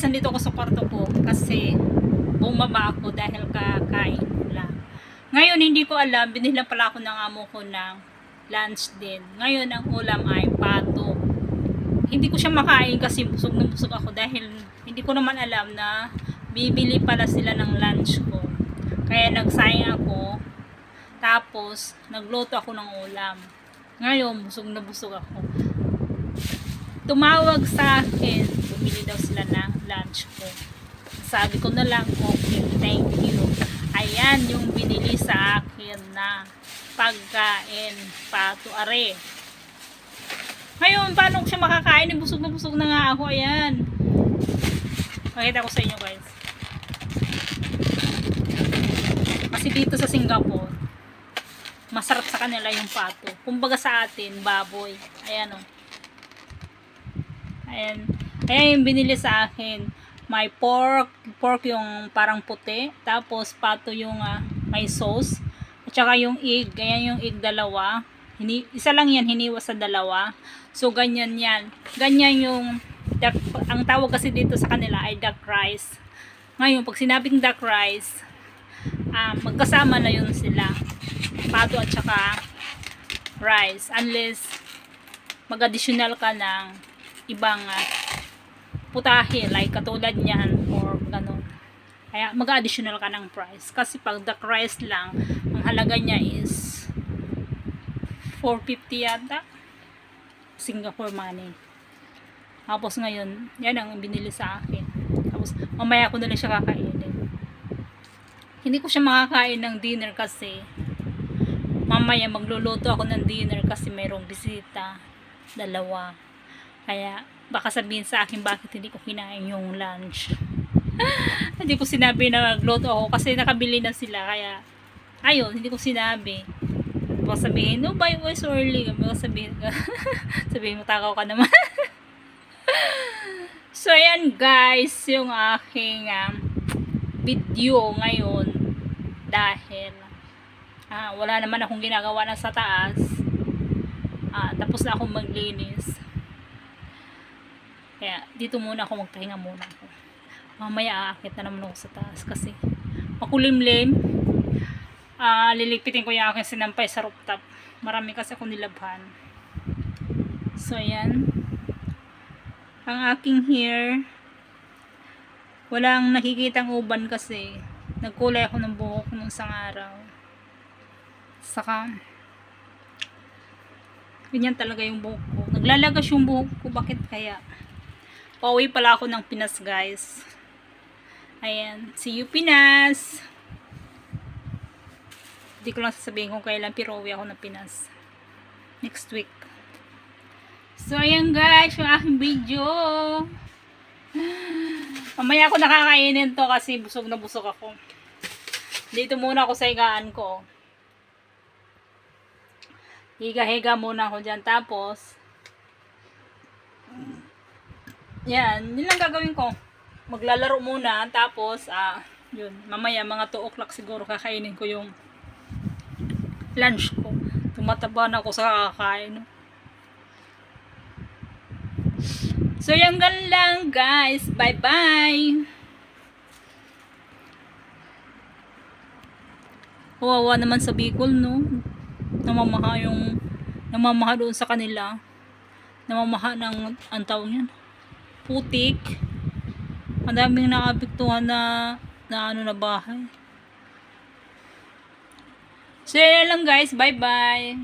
guys, nandito ako sa kwarto ko kasi bumaba ako dahil kakain ko lang. Ngayon, hindi ko alam, binila pala ako ng amo ko ng lunch din. Ngayon, ang ulam ay pato. Hindi ko siya makain kasi busog na busog ako dahil hindi ko naman alam na bibili pala sila ng lunch ko. Kaya nagsayang ako, tapos nagluto ako ng ulam. Ngayon, busog na busog ako. Tumawag sa akin, bumili daw sila ng lunch ko. Sabi ko na lang, okay, thank you. Ayan yung binili sa akin na pagkain, pato are. Ngayon, paano ko siya makakain? Busog na nga ako, ayan. Pakita ko sa inyo guys. Kasi dito sa Singapore, masarap sa kanila yung pato. Kumbaga sa atin, baboy. Ayan o. Ayan. Ayan yung binili sa akin. May pork yung parang puti. Tapos pato yung may sauce. At saka yung egg. Ayan yung egg dalawa. Isa lang yan, hiniwa sa dalawa. So ganyan yan. Ganyan yung ang tawag kasi dito sa kanila ay duck rice. Ngayon, pag sinabing duck rice, magkasama na yun sila. Pato at saka rice. Unless mag-additional ka ng ibang putahe like katulad niyan or gano'n. Kaya mag-additional ka ng price. Kasi pag duck rice lang, ang halaga niya is 450 yata. Singapore money. Tapos ngayon, yan ang binili sa akin. Tapos mamaya ko na lang siya kakainin. Hindi ko siya makakain ng dinner kasi mamaya magluluto ako ng dinner kasi mayroong bisita. Dalawa. Kaya baka sabihin sa akin bakit hindi ko kinain yung lunch. Hindi ko sinabi na nagluto ako kasi nakabili na sila. Kaya ayun, hindi ko sinabi. Baka sabihin, no, bye, so early. Baka sabihin mo, takaw ka naman. So ayan guys, yung aking video ngayon dahil wala naman akong ginagawa na sa taas. Tapos na akong maglinis. Kaya dito muna ako, magpahinga muna ako. Mamaya aakit na naman ako sa taas kasi makulimlim. Lilipitin ko yung aking sinampay sa rooftop. Marami kasi akong nilabhan. So ayan. Ang aking hair, walang nakikitang uban kasi nagkulay ako ng buhok nung isang araw. Saka ganyan talaga yung buhok ko. Naglalagas yung buhok ko. Bakit kaya? Pauwi pala ako ng Pinas guys. Ayan. See you Pinas! Hindi ko lang sasabihin kung kailan pero uwi ako ng Pinas. Next week. So ayan guys, yung aking video. Mamaya ako nakakainin to kasi busog na busog ako. Dito muna ako sa higaan ko. Higa-higa muna ako dyan. Tapos yan, yun lang gagawin ko. Maglalaro muna. Tapos yun, mamaya mga 2 o'clock siguro kakainin ko yung lunch ko. Tumataba na ako sa kakain. So yan lang guys. Bye bye. Kawawa naman sa Bicol, no? Namamaha doon sa kanila. Namamaha ng ang tawag niyan, putik. Ang daming naapektuhan na na bahay. So yan lang guys. Bye bye.